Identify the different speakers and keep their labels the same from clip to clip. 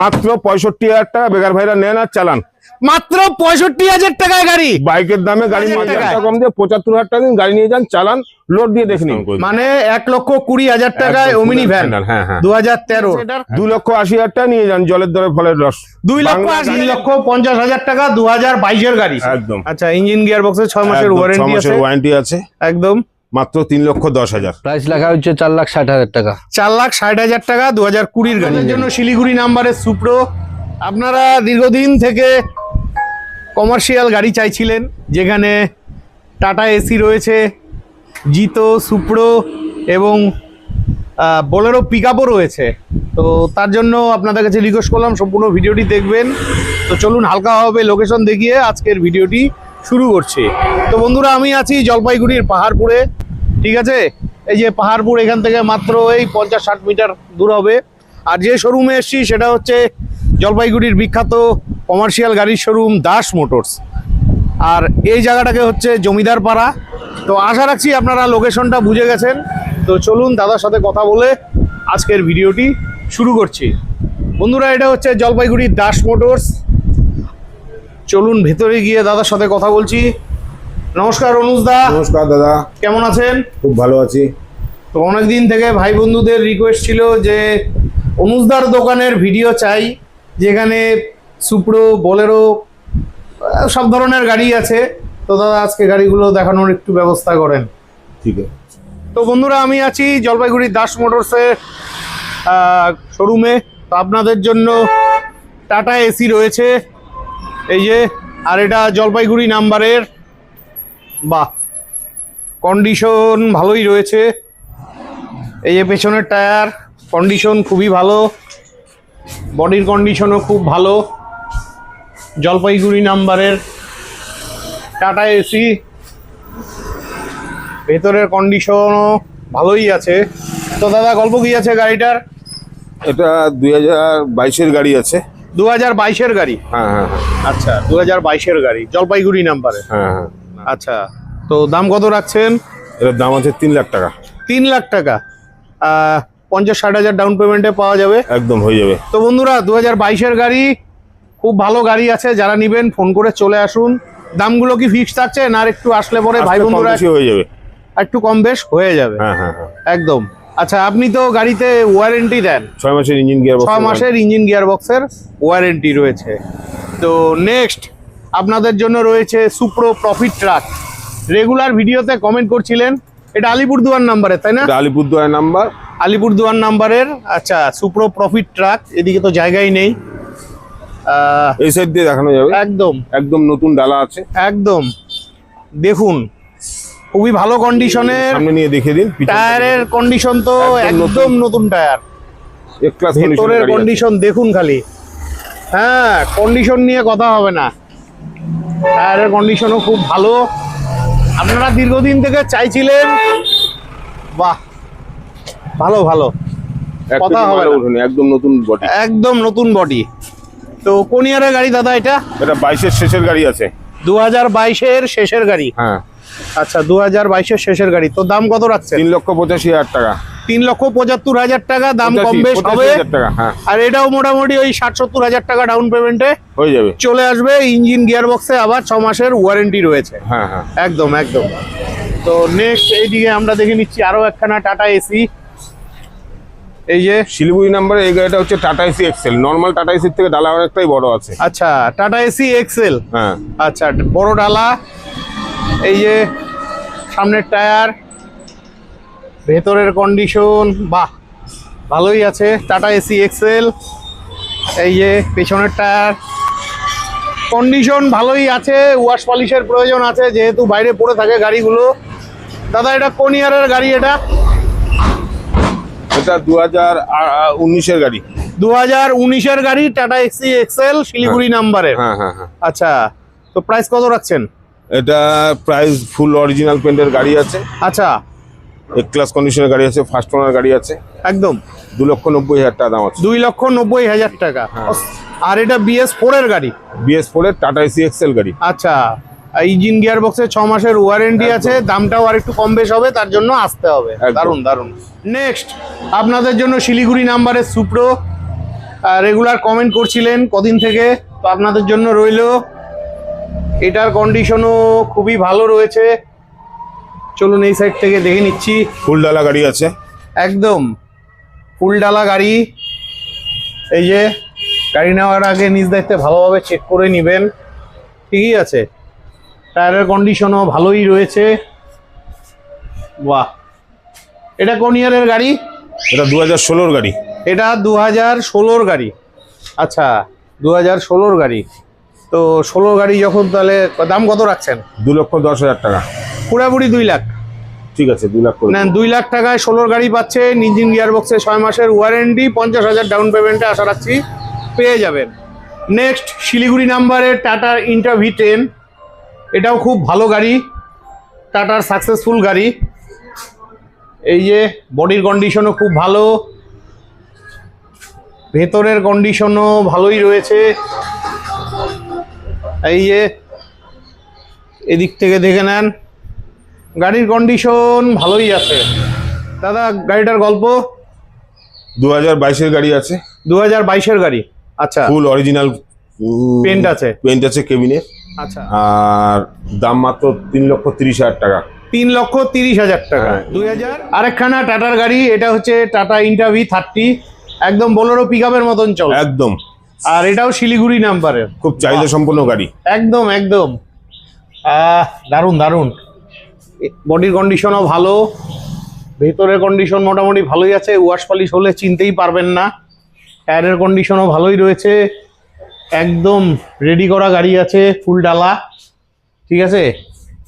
Speaker 1: মাত্র 65,000 টাকা বেকার ভাইরা নেন আর চালান।
Speaker 2: মাত্র 65,000 টাকায় গাড়ি।
Speaker 1: বাইকের দামে গাড়ি নিয়ে যান, কম দিয়ে 75,000 টাকা দিন, গাড়ি নিয়ে যান, চালান, লোড দিয়ে দেখে নিন।
Speaker 2: মানে 1,20,000 টাকায় ওমিনি ভ্যান।
Speaker 1: হ্যাঁ হ্যাঁ
Speaker 2: 2013
Speaker 1: 2,80,000 টাকা নিয়ে যান, জলের দরে ফলের রস।
Speaker 2: 2,50,000 টাকা 2022 এর গাড়ি
Speaker 1: একদম।
Speaker 2: আচ্ছা, ইঞ্জিন গিয়ার বক্সে 6 মাসের
Speaker 1: ওয়ারেন্টি আছে
Speaker 2: একদম।
Speaker 1: মাত্র 3,10,000
Speaker 3: প্রাইস লেখা হচ্ছে 4,60,000 টাকা।
Speaker 2: 4,60,000 টাকা 2020 এর গাড়ির জন্য শিলিগুড়ি নাম্বারের সুপ্রো। আপনারা দীর্ঘদিন থেকে কমার্শিয়াল গাড়ি চাইছিলেন, যেখানে টাটা এসি রয়েছে, জিতো, সুপ্রো এবং বোলেরো পিকআপও রয়েছে। তো তার জন্য আপনাদের কাছে রিকোয়েস্ট করলাম সম্পূর্ণ ভিডিওটি দেখবেন। তো চলুন হালকাভাবে লোকেশন দেখিয়ে আজকের ভিডিওটি শুরু করছি। তো বন্ধুরা, আমি আছি জলপাইগুড়ির পাহাড়পুরে, ঠিক আছে। এই যে পাহাড়পুর, এখান থেকে মাত্র এই 50-60 মিটার দূর হবে। আর যে শোরুমে এসছি সেটা হচ্ছে জলপাইগুড়ির বিখ্যাত কমার্শিয়াল গাড়ির শোরুম দাস মোটরস। আর এই জায়গাটাকে হচ্ছে জমিদার পাড়া। তো আশা রাখছি আপনারা লোকেশনটা বুঝে গেছেন। তো চলুন দাদার সাথে কথা বলে আজকের ভিডিওটি শুরু করছি। বন্ধুরা, এটা হচ্ছে জলপাইগুড়ির দাস মোটরস। চলুন ভেতরে গিয়ে দাদার সাথে কথা বলছি। নমস্কার অনুজ দা।
Speaker 1: নমস্কার দাদা,
Speaker 2: কেমন আছেন?
Speaker 1: খুব ভালো আছি।
Speaker 2: তো অনেকদিন থেকে ভাই বন্ধুদের রিকোয়েস্ট ছিল যে অনুজদার দোকানের ভিডিও চাই, যেখানে সুপ্রো, বোলেরো সব ধরনের গাড়ি আছে। তো দাদা আজকে গাড়িগুলো দেখানোর একটু ব্যবস্থা করেন।
Speaker 1: ঠিক আছে।
Speaker 2: তো বন্ধুরা, আমি আছি জলপাইগুড়ির দাস মোটরসের শোরুমে। তো আপনাদের জন্য টাটা এসি রয়েছে এই যে, আর এটা জলপাইগুড়ি নাম্বারের। বাহ, কন্ডিশন ভালোই রয়েছে। এই যে পেছনের টায়ার কন্ডিশন খুবই ভালো, বডির কন্ডিশনও খুব ভালো। জলপাইগুড়ি নাম্বারের টাটা এসি, ভেতরের কন্ডিশনও ভালোই আছে। তো দাদা গল্প কি আছে গাড়িটার?
Speaker 1: এটা 2022-এর গাড়ি আছে।
Speaker 2: 2022-এর গাড়ি?
Speaker 1: হ্যাঁ হ্যাঁ
Speaker 2: আচ্ছা, 2022-এর গাড়ি, জলপাইগুড়ি নাম্বারে।
Speaker 1: হ্যাঁ হ্যাঁ।
Speaker 2: আচ্ছা, তো দাম কত রাখছেন?
Speaker 1: এটার দাম আছে 3 লাখ টাকা।
Speaker 2: 3 লাখ টাকা 50-60 হাজার ডাউন পেমেন্টে পাওয়া যাবে?
Speaker 1: একদম হয়ে যাবে।
Speaker 2: তো বন্ধুরা, 2022-এর গাড়ি, খুব ভালো গাড়ি আছে। যারা নিবেন ফোন করে চলে আসুন। দামগুলো কি ফিক্স থাকছে না আর একটু আসলে পরে ভাই বন্ধুরা
Speaker 1: হয়ে যাবে?
Speaker 2: একটু কম বেশ হয়ে যাবে।
Speaker 1: হ্যাঁ হ্যাঁ হ্যাঁ
Speaker 2: একদম। আচ্ছা, আপনি তো গাড়িতে ওয়ারেন্টি দেন?
Speaker 1: 6 মাসের ইঞ্জিন গিয়ার
Speaker 2: 6 মাসের ইঞ্জিন গিয়ার বক্সের ওয়ারেন্টি রয়েছে। তো নেক্সট আপনাদের জন্য রয়েছে সুপ্রো প্রফিট ট্রাক। রেগুলার ভিডিওতে কমেন্ট করছিলেন, এটা আলিপুরদুয়ার নাম্বারে, তাই না?
Speaker 1: আলিপুরদুয়ার নাম্বার।
Speaker 2: আলিপুরদুয়ার নাম্বারের। আচ্ছা, সুপ্রো প্রফিট ট্রাক। এদিকে তো জায়গাই নেই,
Speaker 1: এই সাইড দিয়ে দেখানো যাবে।
Speaker 2: একদম
Speaker 1: একদম নতুন ডালা আছে।
Speaker 2: একদম দেখুন, খুবই ভালো কন্ডিশনের।
Speaker 1: সামনে নিয়ে দেখিয়ে দিন।
Speaker 2: টায়ারের কন্ডিশন তো একদম নতুন টায়ার।
Speaker 1: এক ক্লাস
Speaker 2: ভেতরের কন্ডিশন দেখুন খালি। হ্যাঁ, কন্ডিশন নিয়ে কথা হবে না, টায়ারের কন্ডিশনও খুব ভালো। আপনারা দীর্ঘদিন থেকে চাইছিলেন। বাহ, ভালো ভালো, কথা হবে না।
Speaker 1: একদম নতুন বডি।
Speaker 2: একদম নতুন বডি। তো কোন ইয়ারের গাড়ি দাদা এটা?
Speaker 1: এটা 22-এর শেষের গাড়ি আছে।
Speaker 2: 2022-এর শেষের গাড়ি?
Speaker 1: হ্যাঁ।
Speaker 2: আচ্ছা, 2022-এর শেষের গাড়ি। তো দাম কত রাখছে?
Speaker 1: 3,85,000 টাকা।
Speaker 2: 3,75,000 টাকা দাম, কম বেশ হবে।
Speaker 1: হ্যাঁ।
Speaker 2: আর এটাও মোটামুটি ওই 60-70 হাজার টাকা ডাউন পেমেন্টে
Speaker 1: হয়ে যাবে,
Speaker 2: চলে আসবে। ইঞ্জিন গিয়ার বক্সে আবার 6 মাসের ওয়ারেন্টি রয়েছে।
Speaker 1: হ্যাঁ হ্যাঁ
Speaker 2: একদম একদম। তো নেক্সট এইদিকে আমরা দেখে নিচ্ছি আরো একখানা টাটা এসি। এই যে
Speaker 1: শিলিগুড়ি নাম্বারে এই গাড়িটা হচ্ছে Tata Ace Excel. Normal Tata এসির থেকে ডালা অনেকটাই বড় আছে।
Speaker 2: আচ্ছা, টাটা এসি এক্সেল।
Speaker 1: হ্যাঁ।
Speaker 2: আচ্ছা, বড় ডালা। এই যে সামনের টায়ার, ভেতরের কন্ডিশন বাহ ভালোই আছে। Tata Ace Excel. এই যে পেছনের টায়ার কন্ডিশন ভালোই আছে। ওয়াশ পলিশের প্রয়োজন আছে, যেহেতু বাইরে পড়ে থাকে গাড়িগুলো। দাদা এটা কোন ইয়ারের গাড়ি? এটা
Speaker 1: 2019-এর গাড়ি।
Speaker 2: 2019-এর গাড়ি, টাটা এসি এক্সেল, শিলিগুড়ি নাম্বারের।
Speaker 1: হ্যাঁ হ্যাঁ হ্যাঁ।
Speaker 2: আচ্ছা, তো প্রাইস কত রাখছেন?
Speaker 1: এটা প্রাইস ফুল অরিজিনাল পেন্টের গাড়ি আছে।
Speaker 2: আচ্ছা,
Speaker 1: এক ক্লাস কন্ডিশনের গাড়ি আছে, ফার্স্ট ওনার গাড়ি আছে।
Speaker 2: একদম
Speaker 1: 2,90,000 টাকা দাম আছে।
Speaker 2: 2,90,000 টাকা। আর এটা BS4 এর গাড়ি?
Speaker 1: BS4 এর টাটা এসি এক্সেল গাড়ি।
Speaker 2: আচ্ছা, ইঞ্জিন গিয়ার বক্সে 6 মাসের ওয়ারেন্টি আছে। দামটাও আর একটু কম বেশ হবে, তার জন্য আসতে হবে। দারুন দারুন। নেক্সট আপনাদের জন্য শিলিগুড়ি নাম্বারের সুপ্রো। রেগুলার কমেন্ট করছিলেন কদিন থেকে, তো আপনাদের জন্য রইলো। এটার কন্ডিশনও খুবই ভালো রয়েছে। চলুন এই সাইড থেকে দেখে নিচ্ছি।
Speaker 1: ফুল ডালা গাড়ি আছে,
Speaker 2: একদম ফুল ডালা গাড়ি। এই যে গাড়ি নেওয়ার আগে নিজ দায়িত্বে ভালোভাবে চেক করে নেবেন, ঠিকই আছে। টায়ারের কন্ডিশনও ভালোই রয়েছে। বাহ, এটা কোন ইয়ারের গাড়ি?
Speaker 1: এটা 2016 গাড়ি।
Speaker 2: এটা 2016 গাড়ি। আচ্ছা, 2016 গাড়ি। তো 16 গাড়ি যখন, তাহলে দাম কত রাখছেন?
Speaker 1: 2,10,000 টাকা।
Speaker 2: পুরাপুরি 2 লাখ।
Speaker 1: ঠিক আছে, 2 লাখ করে
Speaker 2: না, 2 লাখ টাকায় 16 গাড়ি পাচ্ছেন। ইঞ্জিন গিয়ার বক্সে 6 মাসের ওয়ারেন্টি, 50,000 ডাউন পেমেন্টে আশা রাখছি পেয়ে যাবেন। নেক্সট শিলিগুড়ি নাম্বারের টাটা ইন্ট্রা V10। এটাও খুব ভালো গাড়ি, টাটার সাকসেসফুল গাড়ি। এই যে বডির কন্ডিশনও খুব ভালো, ভেতরের কন্ডিশনও ভালোই রয়েছে। এই যে এদিক থেকে দেখে নেন, গাড়ির কন্ডিশন ভালোই আছে। দাদা, গাড়িটার গল্প?
Speaker 1: 2022-এর গাড়ি আছে।
Speaker 2: 2022-এর গাড়ি। আচ্ছা,
Speaker 1: ফুল অরিজিনাল
Speaker 2: পেন্ট আছে।
Speaker 1: পেন্ট আছে কেবিনে।
Speaker 2: আচ্ছা,
Speaker 1: আর দাম মাত্র 3,30,000 টাকা।
Speaker 2: 3,30,000 টাকা।
Speaker 1: হ্যাঁ।
Speaker 2: 2000। আরেকখানা টাটার গাড়ি, এটা হচ্ছে টাটা ইন্ট্রা V30। একদম বোলেরো পিকআপের মতন চলে
Speaker 1: একদম।
Speaker 2: আর এটাও শিলিগুড়ি নাম্বারের।
Speaker 1: খুব চাহিদা সম্পন্ন গাড়ি।
Speaker 2: একদম একদম দারুণ দারুণ। বডির কন্ডিশনও ভালো, ভেতরের কন্ডিশন মোটামুটি ভালোই আছে। ওয়াশ পলিশ হলে চিনতেই পারবেন না। টায়ারের কন্ডিশনও ভালোই রয়েছে। একদম রেডি করা গাড়ি আছে, ফুল ডালা। ঠিক আছে,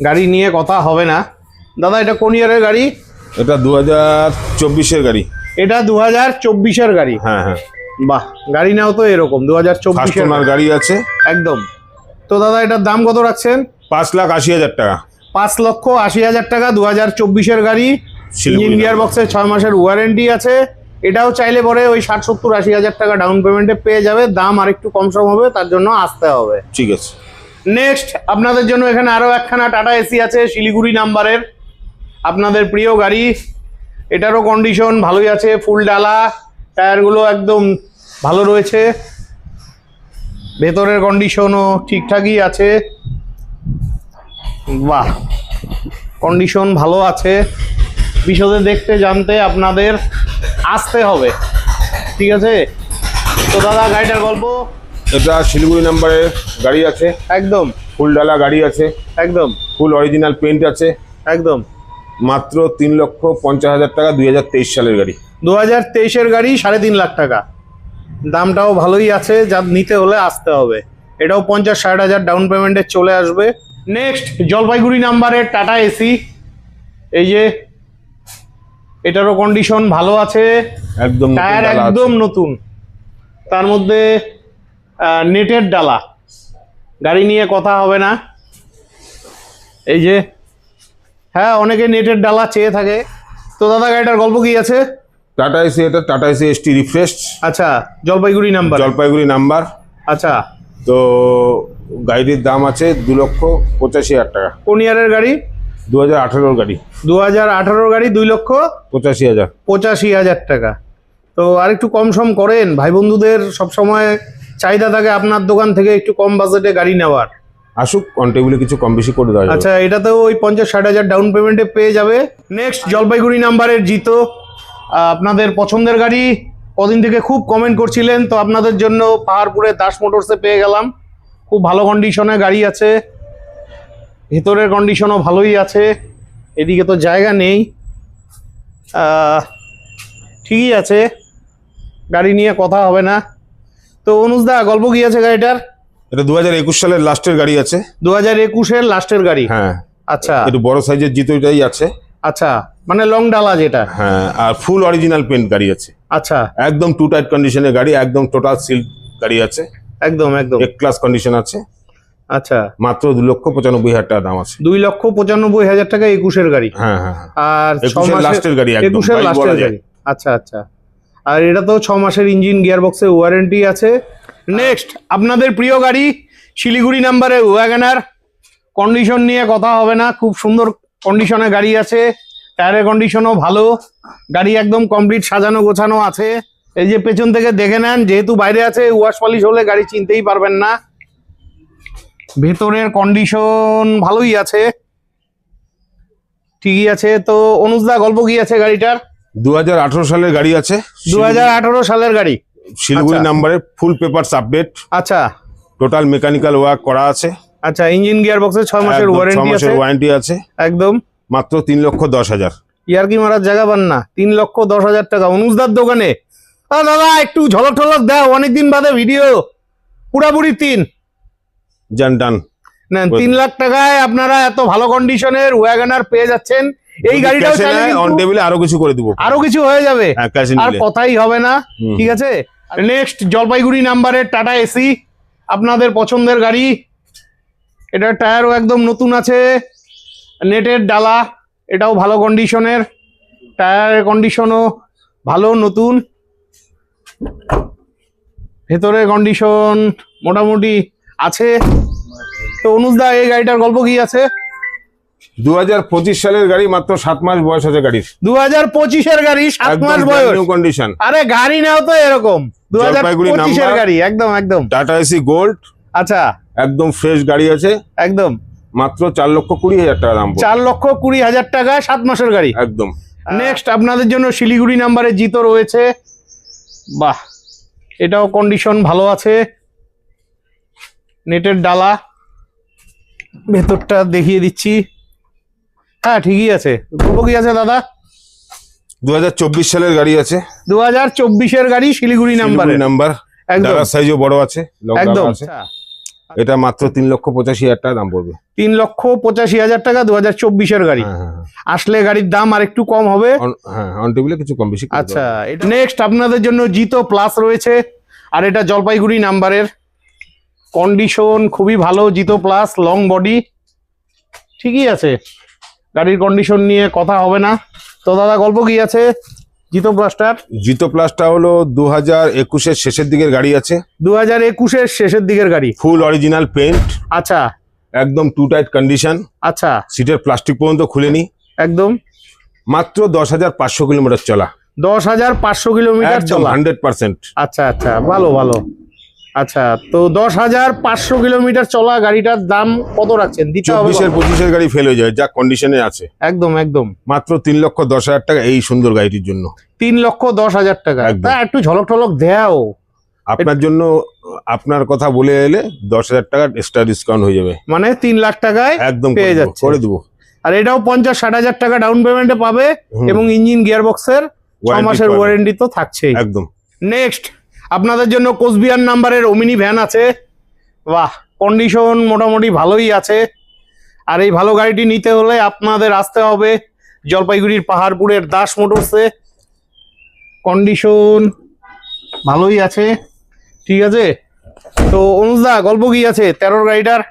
Speaker 2: গাড়ি নিয়ে কথা হবে না। দাদা, এটা কোন ইয়ারের গাড়ি?
Speaker 1: এটা 2024-এর গাড়ি।
Speaker 2: এটা 2024-এর গাড়ি।
Speaker 1: হ্যাঁ হ্যাঁ।
Speaker 2: বাহ, গাড়ি নাও তো এরকম 2024-এর
Speaker 1: কাস্টমার গাড়ি আছে
Speaker 2: একদম। তো দাদা, এটার দাম কত রাখছেন?
Speaker 1: 5,80,000 টাকা।
Speaker 2: 5,80,000 টাকা। 2024-এর গাড়ি,
Speaker 1: শিলিগুড়ি
Speaker 2: ইঞ্জিন গিয়ার বক্সে 6 মাসের ওয়ারেন্টি আছে। এটাও চাইলে পরে ওই 60-70-80,000 টাকা ডাউন পেমেন্টে পেয়ে যাবে। দাম আর একটু কম সম হবে, তার জন্য আসতে হবে।
Speaker 1: ঠিক আছে।
Speaker 2: নেক্সট আপনাদের জন্য এখানে আরো একখানা টাটা এসি আছে শিলিগুড়ি নাম্বারের, আপনাদের প্রিয় গাড়ি। এটারও কন্ডিশন ভালোই আছে, ফুল ডালা। টায়ারগুলো একদম ভালো রয়েছে, ভেতরের কন্ডিশনও ঠিকঠাকই আছে। বাহ, কন্ডিশন ভালো আছে। বিশদে দেখতে জানতে আপনাদের আসতে হবে, ঠিক আছে। তো দাদা, গাড়িটার গল্প?
Speaker 1: এটা শিলিগুড়ি নাম্বারের গাড়ি আছে।
Speaker 2: একদম
Speaker 1: ফুল ডালা গাড়ি আছে,
Speaker 2: একদম
Speaker 1: ফুল অরিজিনাল পেন্ট আছে।
Speaker 2: একদম
Speaker 1: মাত্র 3,50,000 টাকা। 2023 সালের গাড়ি।
Speaker 2: 2023-এর গাড়ি, 3.5 লাখ টাকা। দামটাও ভালোই আছে, যা নিতে হলে আসতে হবে। এটাও 50-60,000 ডাউন পেমেন্টে চলে আসবে। নেক্সট জলপাইগুড়ি নাম্বারের টাটা এসি। এই যে এটারও কন্ডিশন ভালো আছে,
Speaker 1: একদম নতুন
Speaker 2: টায়ার
Speaker 1: ডালা আছে।
Speaker 2: একদম নতুন, তার মধ্যে নেটের ডালা। গাড়ি নিয়ে কথা হবে না। এই যে, হ্যাঁ, অনেকে নেটের ডালা চেয়ে থাকে। তো দাদা, গাড়িটার গল্প কি আছে?
Speaker 1: টাটা এসি, এটা টাটা এসি ST রিফ্রেশ।
Speaker 2: আচ্ছা, জলপাইগুড়ি নাম্বার।
Speaker 1: জলপাইগুড়ি নাম্বার।
Speaker 2: আচ্ছা,
Speaker 1: তো গাড়িটির দাম আছে 2,85,000 টাকা।
Speaker 2: কোন ইয়ারের গাড়ি?
Speaker 1: 2018-এর গাড়ি।
Speaker 2: 2018-এর গাড়ি, 2,85,000।
Speaker 1: 85,000
Speaker 2: টাকা। তো আর একটু কম সম করেন, ভাই বন্ধুদের সবসময় চাহিদা থাকে আপনার দোকান থেকে একটু কম বাজেটে গাড়ি নেওয়ার।
Speaker 1: আসুক, অন টেবিলে কিছু কম বেশি করে দেওয়া যাবে।
Speaker 2: আচ্ছা, এটাতেও ওই 50-60,000 ডাউন পেমেন্টে পেয়ে যাবে। নেক্সট জলপাইগুড়ি নাম্বারের জিতো, আপনাদের পছন্দের গাড়ি। কদিন থেকে খুব কমেন্ট করছিলেন, তো আপনাদের জন্য পাহাড়পুরে দাস মোটরসে পেয়ে গেলাম। খুব ভালো কন্ডিশনে গাড়ি আছে, ভেতরের কন্ডিশনও ভালোই আছে। এদিকে তো জায়গা নেই, ঠিকই আছে, গাড়ি নিয়ে কথা হবে না। তো অনুজদা, গল্প কি আছে গাড়িটার?
Speaker 1: এটা 2021 সালের লাস্টের গাড়ি আছে।
Speaker 2: 2021-এর লাস্টের গাড়ি।
Speaker 1: হ্যাঁ।
Speaker 2: আচ্ছা,
Speaker 1: একটু বড় সাইজের জিতোটাই আছে।
Speaker 2: আচ্ছা, মানে লং ডালা যেটা।
Speaker 1: হ্যাঁ, আর ফুল অরিজিনাল পেন্ট গাড়ি আছে।
Speaker 2: আচ্ছা,
Speaker 1: একদম টু টাইট কন্ডিশনের গাড়ি, একদম টোটাল সিল গাড়ি আছে।
Speaker 2: একদম একদম
Speaker 1: এক ক্লাস কন্ডিশন আছে।
Speaker 2: আচ্ছা,
Speaker 1: মাত্র 2,95,000 টাকা দাম আছে।
Speaker 2: 2,95,000 টাকা 21-এর গাড়ি।
Speaker 1: হ্যাঁ হ্যাঁ হ্যাঁ।
Speaker 2: আর
Speaker 1: 21-এর লাস্টের গাড়ি, একদম
Speaker 2: 21-এর
Speaker 1: বাইক
Speaker 2: লাস্টের
Speaker 1: বলা যায়।
Speaker 2: গাড়ি। আচ্ছা আচ্ছা, আর এটা তো 6 মাসের ইঞ্জিন গিয়ার বক্সে ওয়ারেন্টি আছে। নেক্সট আপনাদের প্রিয় গাড়ি শিলিগুড়ি নাম্বারে ওয়াগনার। কন্ডিশন নিয়ে কথা হবে না, খুব সুন্দর কন্ডিশনে গাড়ি আছে। টায়ারের কন্ডিশনও ভালো, গাড়ি একদম কমপ্লিট সাজানো গোছানো আছে। এই যে পেছন থেকে দেখে নেন, যেহেতু বাইরে আছে ওয়াশ পলিশ হলে গাড়ি চিনতেই পারবেন না। ভেতরের কন্ডিশন ভালোই আছে, ঠিকই আছে। তো অনুজদা গল্প কি আছে গাড়িটার?
Speaker 1: 2018 সালের গাড়ি আছে,
Speaker 2: 2018 সালের গাড়ি,
Speaker 1: শিলিগুড়ি
Speaker 2: আচ্ছা।
Speaker 1: নাম্বারে, ফুল পেপারস আপডেট,
Speaker 2: আচ্ছা
Speaker 1: টোটাল মেকানিক্যাল ওয়ার্ক করা আছে।
Speaker 2: আচ্ছা, ইঞ্জিন গিয়ার বক্সে 6 মাসের
Speaker 1: একদম 6
Speaker 2: ওয়ারেন্টি আছে,
Speaker 1: মাসের ওয়ারেন্টি আছে,
Speaker 2: একদম।
Speaker 1: মাত্র 3,10,000।
Speaker 2: ইয়ার কি মারার জায়গা পান না, 3,10,000 টাকা অনুজদার দোকানে। দাদা একটু ঝলক ঠলক দাও, অনেকদিন বাদে ভিডিও। পুরাপুরি 3
Speaker 1: জান ডান।
Speaker 2: না, 3 লাখ টাকায় আপনারা এত ভালো কন্ডিশনের ওয়াগনার পেয়ে যাচ্ছেন। এই গাড়িটাও চাইলে
Speaker 1: অন
Speaker 2: কিন্তু
Speaker 1: টেবিলে আরো কিছু করে দিব,
Speaker 2: আরো কিছু হয়ে যাবে,
Speaker 1: হ্যাঁ ক্যাশে
Speaker 2: আর
Speaker 1: নিলে।
Speaker 2: কথাই হবে না।
Speaker 1: হুম।
Speaker 2: ঠিক আছে, নেক্সট জলপাইগুড়ি নাম্বারের টাটা এসি, আপনাদের পছন্দের গাড়ি। এটার টায়ারও একদম নতুন আছে, নেটের ডালা, এটাও ভালো কন্ডিশনের, টায়ারের কন্ডিশনও ভালো নতুন, ভেতরের কন্ডিশন মোটামুটি আছে। তো অনুজদা এই গাড়িটার গল্প কি আছে?
Speaker 1: 2025 সালের গাড়ি, মাত্র 7 মাস বয়স আছে গাড়ির,
Speaker 2: 2025-এর গাড়ি, 7 মাস বয়স।
Speaker 1: New condition.
Speaker 2: আরে গাড়ি নাও তো এরকম,
Speaker 1: জলপাইগুড়ি
Speaker 2: 2025-এর
Speaker 1: নাম্বার।
Speaker 2: গাড়ি, একদম একদম।
Speaker 1: টাটা এসি গোল্ড,
Speaker 2: আচ্ছা
Speaker 1: একদম ফ্রেশ গাড়ি আছে,
Speaker 2: একদম।
Speaker 1: মাত্র 4,20,000 টাকা দাম পড়বে।
Speaker 2: 4,20,000 টাকা, 7 মাসের গাড়ি,
Speaker 1: একদম।
Speaker 2: নেক্সট আপনাদের জন্য শিলিগুড়ি নাম্বারে জিতো রয়েছে। বাহ, এটাও কন্ডিশন ভালো আছে, নেটের ডালা, ভেতরটা দেখিয়ে দিচ্ছি। হ্যাঁ ঠিকই আছে। গল্প কি আছে দাদা?
Speaker 1: 2024 সালের গাড়ি আছে,
Speaker 2: 2024-এর গাড়ি, শিলিগুড়ি নাম্বারে,
Speaker 1: নাম্বার,
Speaker 2: একদম
Speaker 1: ডালার সাইজও বড় আছে, লং
Speaker 2: একদম।
Speaker 1: ডালা আছে। এটা মাত্র 3,85,000 টাকা দাম পড়বে।
Speaker 2: 3,85,000 টাকা, 2024-এর গাড়ি।
Speaker 1: হ্যাঁ হ্যাঁ
Speaker 2: আসলে গাড়ির দাম আর একটু কম হবে।
Speaker 1: হ্যাঁ, অন টেবিলে কিছু কম বেশি করে
Speaker 2: আচ্ছা,
Speaker 1: দেওয়া
Speaker 2: নেক্সট আপনাদের জন্য জিতো প্লাস রয়েছে, আর এটা জলপাইগুড়ি নাম্বারের, কন্ডিশন খুবই ভালো। জিতো প্লাস লং বডি, ঠিকই আছে, গাড়ির কন্ডিশন নিয়ে কথা হবে না। তো দাদা গল্প কি আছে জিতো প্লাসটার?
Speaker 1: হবে। জিতো প্লাসটা হলো 2021-এর শেষের দিকের গাড়ি আছে,
Speaker 2: 2021-এর শেষের দিকের গাড়ি,
Speaker 1: ফুল অরিজিনাল পেইন্ট,
Speaker 2: আচ্ছা
Speaker 1: একদম টু টাইট কন্ডিশন,
Speaker 2: আচ্ছা
Speaker 1: সিটের প্লাস্টিক পর্যন্ত খুলেনি,
Speaker 2: একদম।
Speaker 1: মাত্র 10,500 কিলোমিটার চলা,
Speaker 2: 10,500 কিলোমিটার
Speaker 1: একদম
Speaker 2: চলা,
Speaker 1: 100%।
Speaker 2: আচ্ছা আচ্ছা, ভালো ভালো। আচ্ছা, তো 10,500 কিলোমিটার চলা গাড়িটার দাম কত রাখছেন? দিতে হবে
Speaker 1: 24-25-এর গাড়ি ফেল হয়ে যায়, যা কন্ডিশনে আছে,
Speaker 2: একদম একদম।
Speaker 1: মাত্র 3,10,000 টাকা এই সুন্দর গাড়িটির জন্য।
Speaker 2: 3,10,000 টাকা,
Speaker 1: একদম।
Speaker 2: তা একটু ঝলক টলক দেও।
Speaker 1: আপনার জন্য, আপনার কথা বলে এলে 10,000 টাকা এক্সট্রা ডিসকাউন্ট হয়ে যাবে,
Speaker 2: মানে 3 লাখ টাকায়
Speaker 1: একদম
Speaker 2: পেয়ে যাচ্ছে।
Speaker 1: করে দেবো।
Speaker 2: আর এটাও 50-60,000 টাকা ডাউন পেমেন্টে পাবে,
Speaker 1: হুম।
Speaker 2: এবং ইঞ্জিন গিয়ার বক্সের 6
Speaker 1: Warranty
Speaker 2: মাসের
Speaker 1: পাবে।
Speaker 2: ওয়ারেন্টি তো থাকছেই।
Speaker 1: একদম।
Speaker 2: নেক্সট আপনাদের জন্য কোচবিহার নাম্বারের ওমিনি ভ্যান আছে। বাহ, কন্ডিশন মোটামুটি ভালোই আছে। আর এই ভালো গাড়িটি নিতে হলে আপনাদের আসতে হবে জলপাইগুড়ির পাহাড়পুরের দাস মোটরসে। কন্ডিশন ভালোই আছে, ঠিক আছে। তো অনুজদা গল্প কি আছে 13 গাড়িটার?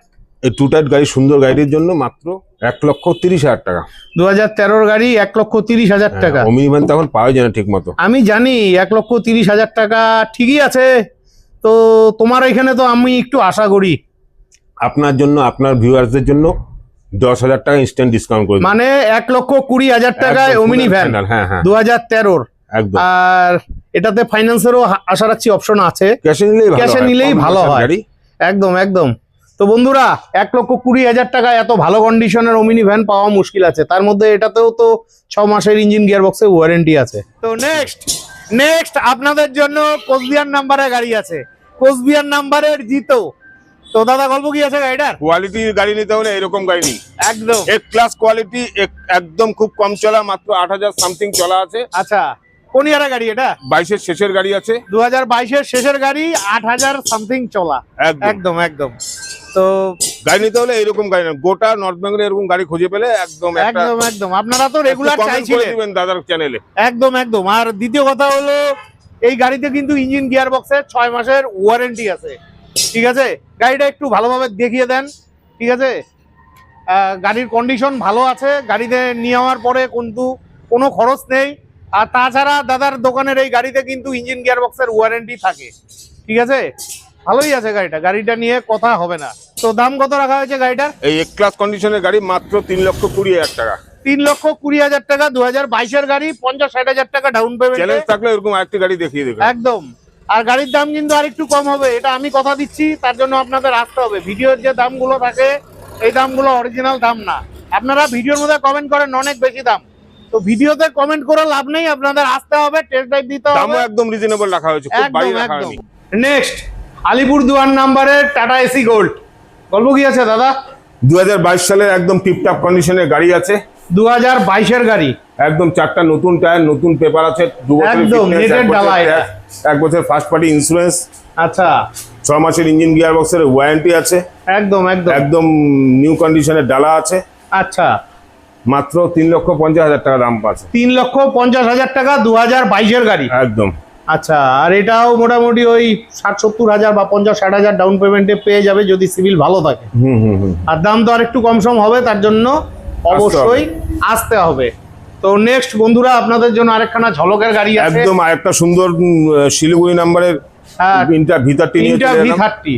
Speaker 1: এই টু টাইট গাড়ি, সুন্দর গাড়ির জন্য মাত্র 1,30,000 টাকা।
Speaker 2: 2013 গাড়ি, 1,30,000 টাকা।
Speaker 1: ওমিনি ভ্যান তখন পাওয়া যায় না ঠিক মতো।
Speaker 2: আমি জানি 1,30,000 টাকা ঠিকই আছে। তো তোমার এখানে তো আমি একটু আশা করি,
Speaker 1: আপনার জন্য, আপনার ভিউয়ার্সদের জন্য 10,000 টাকা ইনস্ট্যান্ট ডিসকাউন্ট করে দেব।
Speaker 2: মানে 1,20,000 টাকায়
Speaker 1: একদম
Speaker 2: ওমিনি
Speaker 1: full
Speaker 2: ভ্যান,
Speaker 1: final, হ্যাঁ হ্যাঁ
Speaker 2: 2013।
Speaker 1: একদম।
Speaker 2: আর এটাতে ফাইন্যান্সেরও আশা রাখছি অপশন আছে,
Speaker 1: ক্যাশে নিলেই ভালো
Speaker 2: ক্যাশে
Speaker 1: হয়,
Speaker 2: নিলেই
Speaker 1: কম
Speaker 2: ভালো
Speaker 1: পয়সার
Speaker 2: হয়।
Speaker 1: গাড়ি।
Speaker 2: একদম একদম। তো বন্ধুরা, 1,20,000 টাকায় এত ভালো কন্ডিশনের ওমিনি ভ্যান পাওয়া মুশকিল আছে, তার মধ্যে এটাতেও তো 6 মাসের ইঞ্জিন গিয়ার বক্সে ওয়ারেন্টি আছে। তো নেক্সট আপনাদের জন্য কোচবিহার নাম্বারের গাড়ি আছে, কোচবিহার নাম্বারের জিতো। তো দাদা গল্প কি আছে গাড়িটার?
Speaker 1: কোয়ালিটির গাড়ি নিতে হলে এরকম গাড়ি নেই,
Speaker 2: একদম
Speaker 1: এক ক্লাস কোয়ালিটি, একদম খুব কম চলা, মাত্র 8,000 সামথিং চলা আছে।
Speaker 2: আচ্ছা, কোন ইয়ারা গাড়ি এটা?
Speaker 1: 22-এর শেষের গাড়ি আছে,
Speaker 2: 2022-এর শেষের গাড়ি, 8,000 সামথিং চলা,
Speaker 1: একদম।
Speaker 2: একদম একদম। তো
Speaker 1: গাড়ি নিতে হলে এরকম গাড়ি না, গোটা নর্থ বেঙ্গলে এরকম গাড়ি খুঁজে পেলে একদম একটা
Speaker 2: একদম একদম, আপনারা তো রেগুলার
Speaker 1: comment করে
Speaker 2: চাইছিলেন,
Speaker 1: দিবেন দাদার চ্যানেলে।
Speaker 2: একদম একদম। আর দ্বিতীয় কথা হলো, এই গাড়িতে কিন্তু ইঞ্জিন গিয়ার বক্সের 6 মাসের ওয়ারেন্টি আছে, ঠিক আছে। গাড়িটা একটু ভালোভাবে দেখিয়ে দেন, ঠিক আছে। গাড়ির কন্ডিশন ভালো আছে, গাড়িতে নিয়ে যাওয়ার পরে কিন্তু কোনো খরচ নেই। আর তাছাড়া দাদার দোকানের এই গাড়িতে কিন্তু ইঞ্জিন গিয়ার বক্সের ওয়ারেন্টি থাকে, ঠিক আছে। ভালোই আছে গাড়িটা নিয়ে কথা হবে না। তো দাম কত রাখা হয়েছে গাড়িটার?
Speaker 1: এই এক ক্লাস কন্ডিশনের গাড়ি মাত্র 3,20,000 টাকা।
Speaker 2: 3,20,000 টাকা 2022-এর গাড়ি, 50-60,000 টাকা ডাউন
Speaker 1: চ্যালেঞ্জ
Speaker 2: পেমেন্ট।
Speaker 1: থাকলে এরকম আরেকটি গাড়ি দেখিয়ে দেবে।
Speaker 2: একদম। আর গাড়ির দাম কিন্তু আরেকটু কম হবে, এটা আমি কথা দিচ্ছি। তার জন্য আপনাদের আসতে হবে। ভিডিওর যে দামগুলো থাকে এই দামগুলো অরিজিনাল দাম না। আপনারা ভিডিওর মধ্যে কমেন্ট করেন অনেক বেশি দাম, তো ভিডিওতে কমেন্ট করে লাভ নেই, আপনাদের আসতে হবে, টেস্ট ড্রাইভ দিতে
Speaker 1: দামও
Speaker 2: হবে।
Speaker 1: একদম রিজনেবল রাখা হয়েছে, খুব বাড়ি
Speaker 2: একদম
Speaker 1: রাখা
Speaker 2: একদম।
Speaker 1: হয়নি।
Speaker 2: নেক্সট আলিপুরদুয়ার নাম্বারের টাটা এসি গোল্ড। গল্প কি আছে দাদা?
Speaker 1: 2022 সালের একদম টিপটপ কন্ডিশনের গাড়ি আছে,
Speaker 2: 2022-এর গাড়ি,
Speaker 1: একদম 4টা নতুন টায়ার, নতুন পেপার আছে, 2 বছরের
Speaker 2: একদম
Speaker 1: fitness,
Speaker 2: নেটের
Speaker 1: 1 বছর
Speaker 2: ডালা এটা।
Speaker 1: tax, 1 বছর ফার্স্ট পার্টি ইন্স্যুরেন্স,
Speaker 2: আচ্ছা
Speaker 1: 6 মাসের ইঞ্জিন গিয়ার বক্সের ওয়ারেন্টি আছে,
Speaker 2: একদম একদম
Speaker 1: একদম নিউ কন্ডিশনের ডালা আছে।
Speaker 2: আচ্ছা
Speaker 1: মাত্র 3,50,000 টাকা দাম পাচ্ছে।
Speaker 2: 3,50,000 টাকা 2022-এর গাড়ি।
Speaker 1: একদম
Speaker 2: আচ্ছা, আর এটাও মোটামুটি ওই 60-70,000 বা 50-60,000 ডাউন পেমেন্টে পেয়ে যাবে যদি সিভিল ভালো থাকে। আর দাম তো আর একটু কম সম হবে, তার জন্য অবশ্যই আসতে হবে। তো নেক্সট বন্ধুরা আপনাদের জন্য আরেকখানা ঝলকের গাড়ি আছে,
Speaker 1: একদম আরেকটা সুন্দর শিলিগুড়ি নাম্বারের
Speaker 2: হ্যাঁ,
Speaker 1: ভিতরটি নিয়ে
Speaker 2: তিনটা
Speaker 1: চলে এলাম।
Speaker 2: V30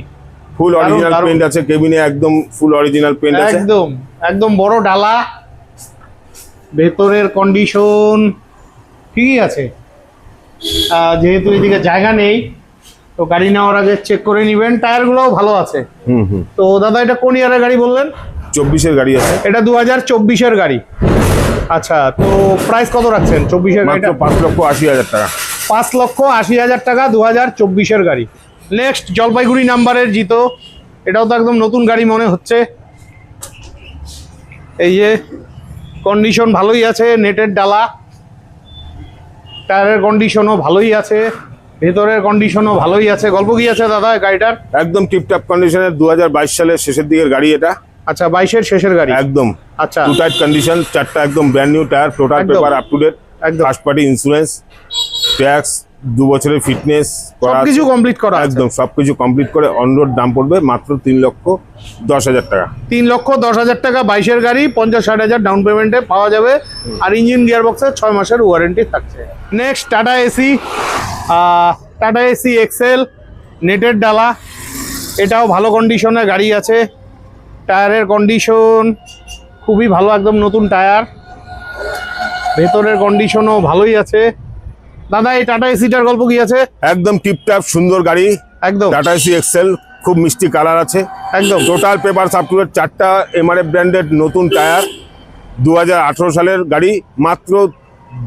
Speaker 1: ফুল
Speaker 2: দারুণ,
Speaker 1: অরিজিনাল
Speaker 2: দারুণ।
Speaker 1: পেইন্ট আছে, কেবিনে একদম ফুল অরিজিনাল পেইন্ট আছে।
Speaker 2: একদম একদম বড় ডালা, ভেতরের কন্ডিশন ঠিকই আছে। যেহেতু এদিকে জায়গা নেই, তো গাড়ি নেওয়ার আগে চেক করে নেবেন। টায়ারগুলোও ভালো আছে। তো দাদা এটা কোন ইয়ারের গাড়ি বললেন?
Speaker 1: 24-এর গাড়ি আছে,
Speaker 2: এটা 2024-এর গাড়ি। আচ্ছা, তো প্রাইস কত রাখছেন 24-এর
Speaker 1: মাত্র
Speaker 2: গাড়িটা?
Speaker 1: 5,80,000 টাকা।
Speaker 2: 5,80,000 টাকা 2024-এর গাড়ি। নেক্সট জলপাইগুড়ি নাম্বারের জিতো, এটাও তো একদম নতুন গাড়ি মনে হচ্ছে। এই যে কন্ডিশন ভালোই আছে, নেটের ডালা, টায়ারের কন্ডিশনও ভালোই আছে, ভেতরের কন্ডিশনও ভালোই আছে। গল্প কি আছে দাদা গাড়িটার?
Speaker 1: একদম টিপটপ কন্ডিশনের 2022 সালের শেষের দিকের গাড়ি এটা।
Speaker 2: আচ্ছা 22-এর শেষের গাড়ি।
Speaker 1: একদম
Speaker 2: আচ্ছা
Speaker 1: টু টাইট কন্ডিশন, 4টা একদম ব্র্যান্ড নিউ টায়ার, টোটাল
Speaker 2: একদম।
Speaker 1: পেপার আপ টু ডেট,
Speaker 2: একদম
Speaker 1: ফার্স্ট পার্টি ইন্স্যুরেন্স, ট্যাক্স, 2 বছরের ফিটনেস
Speaker 2: সবকিছু কমপ্লিট করা আছে।
Speaker 1: একদম সবকিছু কমপ্লিট করে অন রোড দাম পড়বে মাত্র 3,10,000 টাকা।
Speaker 2: 3,10,000 টাকা 22-এর গাড়ি, 50-60,000 ডাউন পেমেন্টে পাওয়া যাবে। আর ইঞ্জিন গিয়ার বক্সের 6 মাসের ওয়ারেন্টি থাকছে। Next Tata Ace, Tata Ace Excel, নেটের ডালা, এটাও ভালো কন্ডিশনের গাড়ি আছে। টায়ারের কন্ডিশন খুবই ভালো, একদম নতুন টায়ার, ভেতরের কন্ডিশনও ভালোই আছে। দাদা এই টাটা এসিটার গল্প কি আছে?
Speaker 1: একদম টিপটপ সুন্দর গাড়ি,
Speaker 2: একদম
Speaker 1: টাটা এসি এক্সেল, খুব মিষ্টি কালার আছে,
Speaker 2: একদম
Speaker 1: total paper up to date, 4টা এমআরএফ ব্র্যান্ডেড নতুন টায়ার, 2018 সালের গাড়ি, মাত্র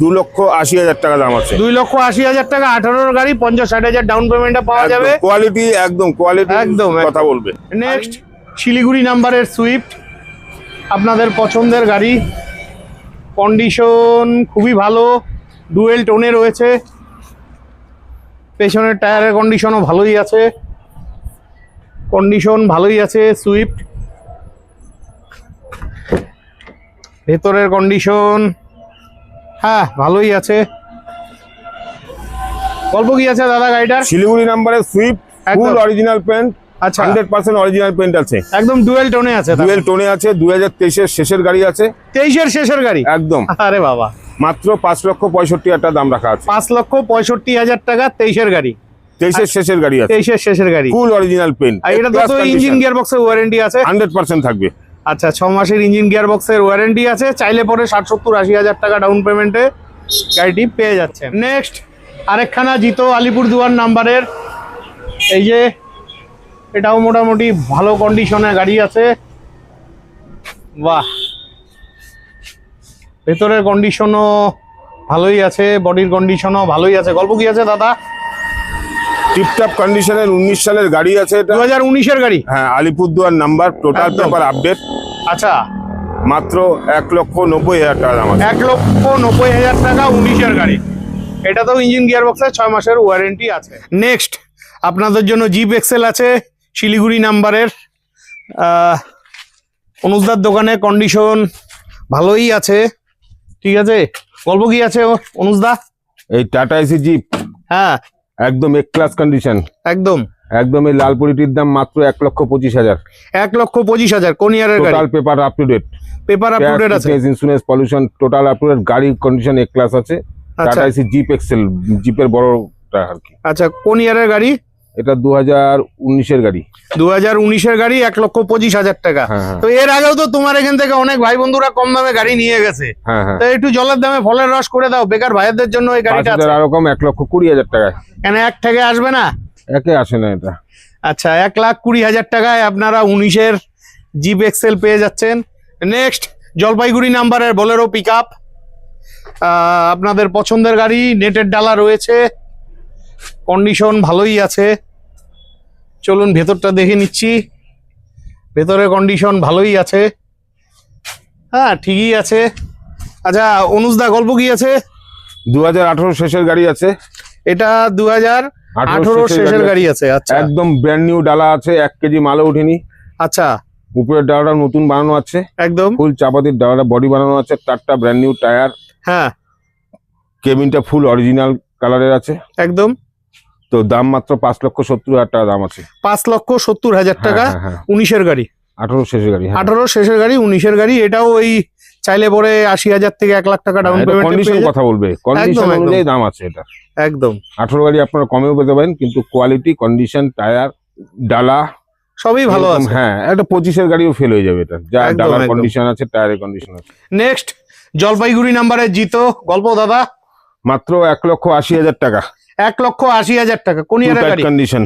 Speaker 1: 2,80,000 টাকা দাম আছে।
Speaker 2: 2,80,000 টাকা 18-এর গাড়ি, 50-60,000 ডাউন পেমেন্টে পাওয়া যাবে।
Speaker 1: কোয়ালিটি একদম কোয়ালিটি
Speaker 2: একদম,
Speaker 1: কথা
Speaker 2: একদম।
Speaker 1: বলবে।
Speaker 2: নেক্সট শিলিগুড়ি নাম্বারের সুইফট, আপনাদের পছন্দের গাড়ি, কন্ডিশন খুবই ভালো, ডুয়েল টোনে রয়েছে, পেছনের টায়ারের কন্ডিশনও ভালোই আছে, কন্ডিশন ভালোই আছে সুইফট। ভেতরের কন্ডিশন হ্যাঁ ভালোই আছে। গল্প কি আছে দাদা গাড়িটার?
Speaker 1: শিলিগুড়ি নাম্বারের সুইফট,
Speaker 2: একদম।
Speaker 1: ফুল অরিজিনাল পেন্ট,
Speaker 2: আচ্ছা
Speaker 1: 100% অরিজিনাল পেন্ট আছে,
Speaker 2: একদম ডুয়েল টোনে আছে,
Speaker 1: ডুয়েল টোনে আছে, 2023-এর শেষের গাড়ি আছে,
Speaker 2: 23-এর শেষের গাড়ি।
Speaker 1: একদম
Speaker 2: আরে বাবা,
Speaker 1: মাত্র 5,65,000 টাকা দাম রাখা আছে।
Speaker 2: 5,65,000 টাকা 23-এর গাড়ি,
Speaker 1: 23-এর শেষের গাড়ি আছে,
Speaker 2: 23-এর শেষের গাড়ি।
Speaker 1: ফুল অরিজিনাল পেন্ট,
Speaker 2: আর এটা তো ইঞ্জিন গিয়ার বক্সের ওয়ারেন্টি আছে।
Speaker 1: 100% থাকবে।
Speaker 2: আচ্ছা 6 মাসের ইঞ্জিন গিয়ার বক্সের ওয়ারেন্টি আছে। চাইলে পরে 60-70-80,000 টাকা ডাউন পেমেন্টে গাড়িটি পেয়ে যাচ্ছেন। নেক্সট আরেকখানা জিতো আলিপুরদুয়ার নাম্বারের, এই যে এটাও মোটামুটি ভালো কন্ডিশনের গাড়ি আছে। বাহ, ভেতরের কন্ডিশনও ভালোই আছে, বডির কন্ডিশনও ভালোই আছে। গল্প কি আছে দাদা?
Speaker 1: টিপটপ কন্ডিশনের 19 সালের গাড়ি আছে এটা,
Speaker 2: 2019-এর গাড়ি।
Speaker 1: হ্যাঁ আলিপুরদুয়ার নাম্বার, টোটাল
Speaker 2: একদম।
Speaker 1: পেপার আপডেট,
Speaker 2: আচ্ছা
Speaker 1: মাত্র 1,90,000 টাকা দাম আছে।
Speaker 2: 1,90,000 টাকা 19-এর গাড়ি, এটাতেও ইঞ্জিন গিয়ার বক্সে 6 মাসের ওয়ারেন্টি আছে। নেক্সট আপনাদের জন্য জিপ এক্সেল আছে শিলিগুড়ি নাম্বারের, অনুজদার দোকানে কন্ডিশন ভালোই আছে। ঠিক আছে, গল্প কি আছে অনুজদা?
Speaker 1: এই টাটা এসি জিপ
Speaker 2: হ্যাঁ
Speaker 1: একদম এক ক্লাস কন্ডিশন,
Speaker 2: একদম
Speaker 1: একদম এই লাল পরিটির দাম মাত্র 1,25,000,
Speaker 2: 1,25,000 কোন ইয়ারের গাড়ি?
Speaker 1: Total paper up to date,
Speaker 2: paper up to date আছে।
Speaker 1: Insurance, pollution, total up to date, গাড়ি কন্ডিশন এক ক্লাস আছে।
Speaker 2: আচ্ছা
Speaker 1: টাটা এসি জিপ এক্সেল, জিপের বড়টা আর কি।
Speaker 2: আচ্ছা কোন ইয়ারের গাড়ি?
Speaker 1: এটা 2019-এর গাড়ি।
Speaker 2: 2019-এর গাড়ি, 1,25,000 টাকা।
Speaker 1: হ্যাঁ।
Speaker 2: তো এর আগেও তো তোমার এখান থেকে অনেক ভাই বন্ধুরা কম দামে গাড়ি নিয়ে গেছে।
Speaker 1: হ্যাঁ।
Speaker 2: তো একটু জলের দামে ফলের রস করে দাও বেকার ভাইদের জন্য এই গাড়িটা আছে।
Speaker 1: 5,000 এরকম 1,20,000 টাকা।
Speaker 2: কেন এক থেকে আসবে না?
Speaker 1: একে আসে না এটা।
Speaker 2: আচ্ছা, 1,20,000 টাকায় আপনারা 19-এর জিপ এক্সেল পেয়ে যাচ্ছেন। নেক্সট জলপাইগুড়ি নাম্বারের বোলেরো পিক আপ, আপনাদের পছন্দের গাড়ি, নেটের ডালা রয়েছে, কন্ডিশন ভালোই আছে। চলুন ভেতরটা দেখে নিচ্ছি। ভেতরে কন্ডিশন ভালোই আছে, হ্যাঁ ঠিকই আছে। আচ্ছা অনুজদা, গল্প কি আছে?
Speaker 1: 2018 শেষের গাড়ি আছে।
Speaker 2: এটা 2018 শেষের গাড়ি আছে। আচ্ছা,
Speaker 1: একদম ব্র্যান্ড নিউ ডালা আছে, 1 কেজি মালও ওঠেনি।
Speaker 2: আচ্ছা,
Speaker 1: উপরের ডালাটা নতুন বানানো আছে,
Speaker 2: একদম
Speaker 1: ফুল চাপাতির ডালাটা বডি বানানো আছে, 4টা ব্র্যান্ড নিউ টায়ার,
Speaker 2: হ্যাঁ
Speaker 1: কেবিনটা ফুল অরিজিনাল কালারের আছে।
Speaker 2: একদম।
Speaker 1: তো দাম মাত্র 5,70,000 টাকা দাম আছে।
Speaker 2: 5,70,000 টাকা।
Speaker 1: হ্যাঁ।
Speaker 2: 19-এর গাড়ি,
Speaker 1: 18 শেষের গাড়ি।
Speaker 2: 18 শেষের গাড়ি, 19-এর গাড়ি। এটাও ওই চাইলে পরে 80,000 থেকে 1,00,000 টাকা ডাউন পেমেন্ট।
Speaker 1: কন্ডিশন কথা বলবে, কন্ডিশন অনুযায়ী দাম আছে এটা।
Speaker 2: একদম
Speaker 1: 18 গাড়ি আপনারা কমেও পেতে পারেন, কিন্তু কোয়ালিটি, কন্ডিশন, টায়ার, ডালা
Speaker 2: সবই ভালো আছে।
Speaker 1: হ্যাঁ, একটা 25-এর গাড়িও ফেল হয়ে যাবে এটা, যা
Speaker 2: একদম,
Speaker 1: ডালার
Speaker 2: একদম।
Speaker 1: কন্ডিশন আছে, টায়ারের কন্ডিশন আছে।
Speaker 2: নেক্সট জলপাইগুড়ি নাম্বারে জিতো, গল্প দাদা।
Speaker 1: মাত্র 1,80,000 টাকা।
Speaker 2: 1,80,000 টাকা। কোন ইয়ারের গাড়ি?
Speaker 1: কন্ডিশন,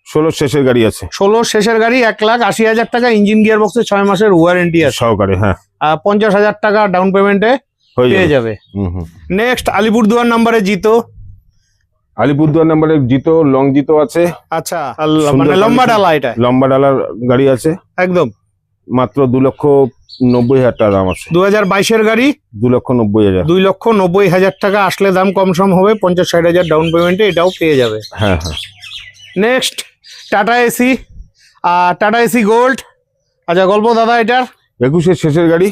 Speaker 1: 16 শেষের গাড়ি আছে।
Speaker 2: 16 শেষের গাড়ি, 1,80,000 টাকা। ইঞ্জিন গিয়ার বক্সে 6 মাসের ওয়ারেন্টি আছে
Speaker 1: সহকারে। হ্যাঁ,
Speaker 2: আর 50,000 টাকা ডাউন পেমেন্টে পেয়ে যাবে।
Speaker 1: হুম।
Speaker 2: নেক্সট আলিপুরদুয়ার নাম্বারে জিতো।
Speaker 1: আলিপুরদুয়ার নাম্বারে জিতো, লং জিতো আছে।
Speaker 2: আচ্ছা,
Speaker 1: সুন্দর
Speaker 2: মানে লম্বা
Speaker 1: condition।
Speaker 2: ডালা এটা।
Speaker 1: লম্বা ডালার গাড়ি আছে,
Speaker 2: একদম
Speaker 1: মাত্র 2,90,000 টাকা দাম আছে।
Speaker 2: 2022-এর গাড়ি,
Speaker 1: 2,90,000।
Speaker 2: 2,90,000 টাকা আসলে দাম কম সম হবে। 50-60,000 ডাউন পেমেন্টে এটাও পেয়ে যাবে।
Speaker 1: হ্যাঁ।
Speaker 2: Next Tata Ace, Tata AC gold. আচ্ছা গল্প দাদা এটার?
Speaker 1: 21-এর শেষের গাড়ি।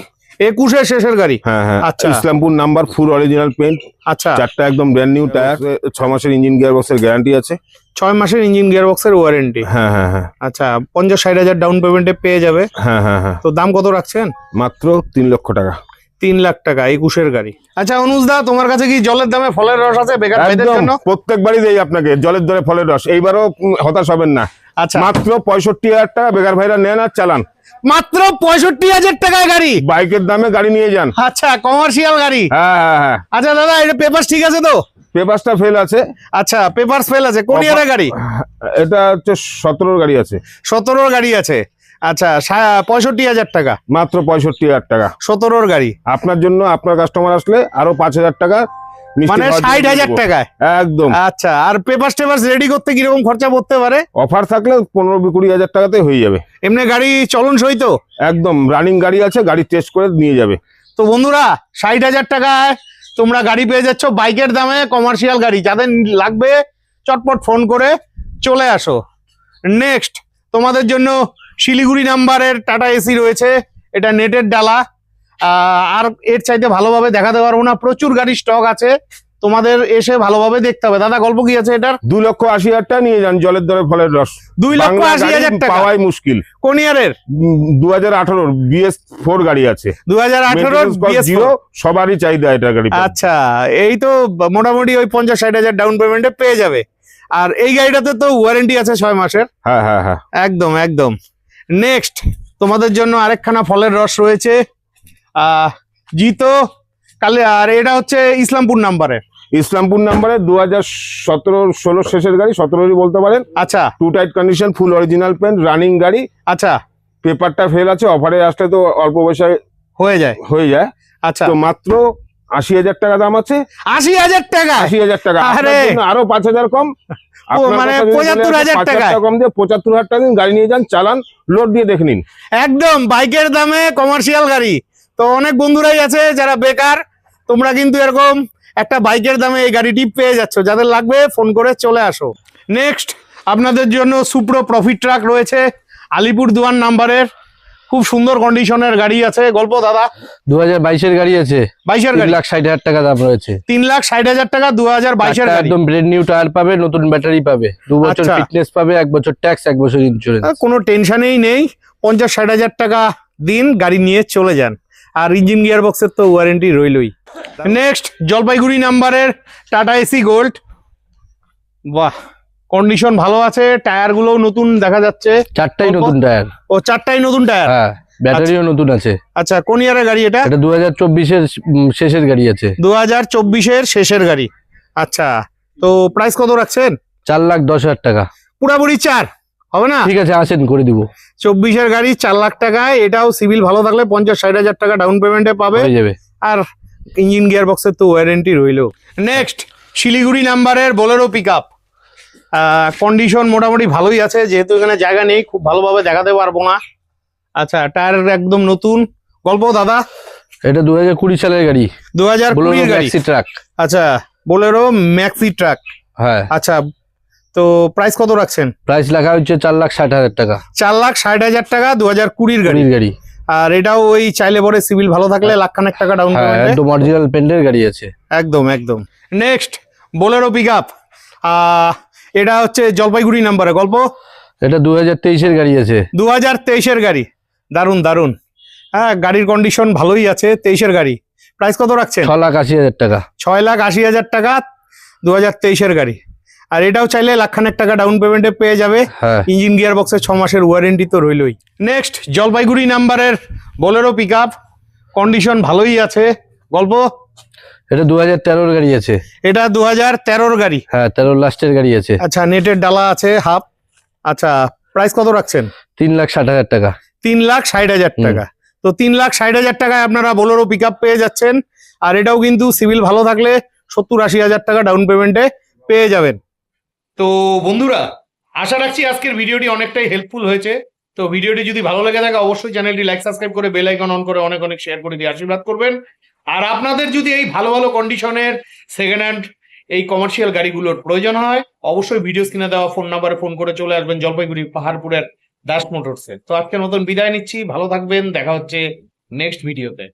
Speaker 2: 21-এর শেষের গাড়ি।
Speaker 1: হ্যাঁ।
Speaker 2: আচ্ছা।
Speaker 1: Islampur number, full original paint,
Speaker 2: আচ্ছা,
Speaker 1: 4টা একদম ব্র্যান্ড নিউ টায়ার, 6 মাসের ইঞ্জিন গিয়ার বক্সের গ্যারান্টি আছে।
Speaker 2: 6 মাসের ইঞ্জিন গিয়ার বক্সের ওয়ারেন্টি।
Speaker 1: হ্যাঁ।
Speaker 2: আচ্ছা, 50-60,000 ডাউন পেমেন্টে পেয়ে যাবে।
Speaker 1: হ্যাঁ।
Speaker 2: তো দাম কত রাখছেন?
Speaker 1: মাত্র 3 লক্ষ টাকা।
Speaker 2: 3 লাখ টাকা 21-এর গাড়ি। আচ্ছা অনুজদা, তোমার কাছে কি জলের দামে ফলের রস আছে বেকার ভাইদের
Speaker 1: একদম
Speaker 2: জন্য?
Speaker 1: প্রত্যেকবারই দেই আপনাকে জলের দরে ফলের রস। এইবারও হতাশ হবেন না।
Speaker 2: আচ্ছা,
Speaker 1: মাত্র 65,000 টাকা বেকার ভাইরা নেন আর চালান।
Speaker 2: মাত্র 65,000 টাকায় গাড়ি,
Speaker 1: বাইকের দামে গাড়ি নিয়ে যান।
Speaker 2: আচ্ছা কমার্শিয়াল গাড়ি।
Speaker 1: হ্যাঁ।
Speaker 2: আচ্ছা দাদা, এটা পেপারস ঠিক আছে তো?
Speaker 1: পেপারসটা ফেল আছে।
Speaker 2: আচ্ছা, পেপারস ফেল আছে। কোন ইয়ারের গাড়ি?
Speaker 1: এটা হচ্ছে 17-র গাড়ি আছে।
Speaker 2: 17-র গাড়ি আছে। আচ্ছা, 65,000 টাকা।
Speaker 1: মাত্র 65,000 টাকা।
Speaker 2: 17-র গাড়ি
Speaker 1: আপনার জন্য, আপনার কাস্টমার আসলে আরো 5,000 টাকা মিষ্টি
Speaker 2: মানে
Speaker 1: খাওয়ার জন্য
Speaker 2: 60,000
Speaker 1: দেবো।
Speaker 2: টাকায়।
Speaker 1: একদম।
Speaker 2: আচ্ছা, আর পেপারস রেডি করতে কিরকম খরচা পড়তে পারে?
Speaker 1: অফার থাকলে 15-20,000 টাকাতে হয়ে যাবে।
Speaker 2: এমনি গাড়ি চলন সই তো?
Speaker 1: একদম রানিং গাড়ি আছে, গাড়ি টেস্ট করে নিয়ে যাবে।
Speaker 2: তো বন্ধুরা, 60,000 টাকায় তোমরা গাড়ি পেয়ে যাচ্ছ বাইকের দামে, কমার্শিয়াল গাড়ি। যাদের লাগবে চটপট ফোন করে চলে আসো। নেক্সট তোমাদের জন্য শিলিগুড়ি নাম্বারের টাটা এসি রয়েছে। এটা নেটের ডালা, আর এর চাইতে ভালোভাবে দেখাতে পারবো না, প্রচুর গাড়ি স্টক আছে, তোমাদের এসে ভালোভাবে দেখতে হবে। দাদা গল্প কি আছে এটার?
Speaker 1: 2,80,000 টাকা নিয়ে যান জলের দরে ফলের রস।
Speaker 2: 2,80,000 টাকা।
Speaker 1: পাওয়াই মুশকিল।
Speaker 2: কোন ইয়ারের?
Speaker 1: 2018 BS4 গাড়ি আছে।
Speaker 2: 2018
Speaker 1: জিরো, সবারই চাহিদা এটা গাড়ি।
Speaker 2: আচ্ছা, এই তো মোটামুটি ওই 50-60,000 ডাউন পেমেন্টে পেয়ে যাবে। আর এই গাড়িটাতে তো ওয়ারেন্টি আছে 6 মাসের।
Speaker 1: হ্যাঁ।
Speaker 2: একদম। নেক্সট তোমাদের জন্য আরেকখানা ফলের রস রয়েছে, জিতো কালে। আর এটা হচ্ছে ইসলামপুর নাম্বারের।
Speaker 1: ইসলামপুর নাম্বারে 2017-16 শেষের গাড়ি, 17-ই বলতে পারেন।
Speaker 2: আচ্ছা,
Speaker 1: 2 tight condition, full original paint, running গাড়ি।
Speaker 2: আচ্ছা,
Speaker 1: পেপারটা ফেল আছে, অফারে আসলে তো অল্প পয়সায়
Speaker 2: হয়ে যায়। আচ্ছা,
Speaker 1: তো মাত্র 80,000 টাকা দাম আছে।
Speaker 2: 80,000 টাকা?
Speaker 1: 80,000 টাকা।
Speaker 2: আরে!
Speaker 1: আপনার জন্য আরো 5,000 কম। আপনার
Speaker 2: মানে
Speaker 1: কথা যদি বলে
Speaker 2: 75,000
Speaker 1: 5,000
Speaker 2: টাকায়?
Speaker 1: কম দিয়ে 75,000 টাকা দিন, গাড়ি নিয়ে যান, চালান, লোড দিয়ে দেখে নিন।
Speaker 2: একদম বাইকের দামে কমার্শিয়াল গাড়ি। তো অনেক বন্ধুরাই আছে যারা বেকার, তোমরা কিন্তু এরকম একটা বাইকের দামে এই গাড়িটি পেয়ে যাচ্ছ। যাদের লাগবে ফোন করে চলে আসো। নেক্সট আপনাদের জন্য সুপ্রো প্রফিট ট্রাক রয়েছে, আলিপুরদুয়ার নাম্বারের, খুব সুন্দর কন্ডিশনের গাড়ি আছে। গল্প দাদা?
Speaker 3: 2022-এর গাড়ি আছে।
Speaker 2: 22-এর গাড়ি,
Speaker 3: 3,60,000 টাকা দাম রয়েছে।
Speaker 2: 3,60,000 টাকা 2022-এর গাড়ি।
Speaker 3: একদম ব্র্যান্ড নিউ টায়ার পাবে, নতুন ব্যাটারি পাবে, 2 বছর
Speaker 2: আচ্ছা।
Speaker 3: ফিটনেস পাবে, 1 বছর ট্যাক্স, 1 বছর ইন্স্যুরেন্স।
Speaker 2: কোনো টেনশনেই নেই, 50-60,000 টাকা দিন, গাড়ি নিয়ে চলে যান। আর ইঞ্জিন গিয়ার বক্সের তো ওয়ারেন্টি রইলই। নেক্সট জলপাইগুড়ি নাম্বারের টাটা এসি গোল্ড। বাহ, কন্ডিশন ভালো আছে, টায়ার গুলো নতুন দেখা যাচ্ছে।
Speaker 3: চারটাই
Speaker 2: অল্প?
Speaker 3: নতুন টায়ার।
Speaker 2: ও চারটাই নতুন টায়ার।
Speaker 3: হ্যাঁ, ব্যাটারিও নতুন আছে।
Speaker 2: আচ্ছা, কোন ইয়ারের গাড়ি এটা?
Speaker 3: এটা 2024-এর শেষের গাড়ি আছে।
Speaker 2: 2024-এর শেষের গাড়ি। আচ্ছা, তো প্রাইস কত রাখছেন?
Speaker 3: 4,10,000 টাকা।
Speaker 2: পুরাপুরি 4 হবে না?
Speaker 3: ঠিক আছে, আসেন করে দিব।
Speaker 2: 24-এর গাড়ি 4 লাখ টাকায়, এটাও সিভিল ভালো থাকলে 50-60 হাজার টাকা ডাউন পেমেন্টে পাবে।
Speaker 3: হয়ে যাবে।
Speaker 2: আর ইঞ্জিন গিয়ার বক্সের তো ওয়ারেন্টি রইলো। নেক্সট, শিলিগুড়ি নাম্বারের বোলেরো পিক আপ। কন্ডিশন মোটামুটি ভালোই আছে, যেহেতু এখানে জায়গা নেই খুব ভালোভাবে দেখাতে পারবো না। আচ্ছা, টায়ার একদম নতুন। গল্প দাদা?
Speaker 3: এটা 2020 সালের গাড়ি।
Speaker 2: 2020-এর গাড়ি।
Speaker 3: Maxi truck.
Speaker 2: আচ্ছা, বোলেরো ম্যাক্সি ট্রাক।
Speaker 3: হ্যাঁ।
Speaker 2: আচ্ছা, তো প্রাইস কত রাখছেন?
Speaker 3: প্রাইস লেখা হচ্ছে 4,60,000 টাকা।
Speaker 2: 4,60,000 টাকা, 2020-এর গাড়ি।
Speaker 3: গাড়ি।
Speaker 2: আর এটাও ওই চাইলে পরে সিভিল ভালো থাকলে লাখখানেক টাকা ডাউন
Speaker 3: হ্যাঁ,
Speaker 2: পেমেন্টে।
Speaker 3: একদম অরিজিনাল পেন্টের গাড়ি আছে।
Speaker 2: একদম একদম। Next, Bolero pick up. এটা হচ্ছে জলপাইগুড়ি নাম্বারে। গল্প?
Speaker 3: এটা 2023-এর গাড়ি আছে।
Speaker 2: 2023-এর গাড়ি। দারুন দারুন। হ্যাঁ, গাড়ির কন্ডিশন ভালোই আছে, 23-এর গাড়ি। প্রাইস কত রাখছেন?
Speaker 3: 6,80,000 টাকা।
Speaker 2: 6,80,000 টাকা, 2023-এর গাড়ি। আর এটাও চাইলে লাখখানেক টাকা ডাউন পেমেন্টে পেয়ে যাবে।
Speaker 3: হ্যাঁ।
Speaker 2: ইঞ্জিন গিয়ার বক্সে 6 মাসের ওয়ারেন্টি তো রইলই। নেক্সট, জলপাইগুড়ি নাম্বারের বোলেরো পিক আপ। কন্ডিশন ভালোই আছে। গল্প?
Speaker 3: এটা 2013-এর গাড়ি আছে।
Speaker 2: এটা 2013-এর গাড়ি।
Speaker 3: হ্যাঁ, 13 লাস্টের গাড়ি আছে।
Speaker 2: আচ্ছা, নেটের ডালা আছে হাফ। আচ্ছা, প্রাইস কত রাখছেন?
Speaker 3: 3,60,000 টাকা।
Speaker 2: 3,60,000 টাকা। তো 3,60,000 টাকায় আপনারা বোলেরো পিক আপ পেয়ে যাচ্ছেন। আর এটাও কিন্তু সিভিল ভালো থাকলে 70-80 হাজার টাকা ডাউন পেমেন্টে পেয়ে যাবেন। তো বন্ধুরা, আশা রাখছি আজকের ভিডিওটি অনেকটাই হেল্পফুল হয়েছে। তো ভিডিওটি যদি ভালো লেগে থাকে অবশ্যই চ্যানেলটি লাইক সাবস্ক্রাইব করে বেল আইকন অন করে অনেক অনেক শেয়ার করে দিয়ে আশীর্বাদ করবেন। আর আপনাদের যদি এই ভালো ভালো কন্ডিশনের সেকেন্ড হ্যান্ড এই কমার্শিয়াল গাড়িগুলোর প্রয়োজন হয় অবশ্যই ভিডিও স্ক্রিনে দেওয়া ফোন নাম্বারে ফোন করে চলে আসবেন জলপাইগুড়ি পাহাড়পুরের দাস মোটরসে। তো আজকের মতন বিদায় নিচ্ছি, ভালো থাকবেন, দেখা হচ্ছে নেক্সট ভিডিওতে।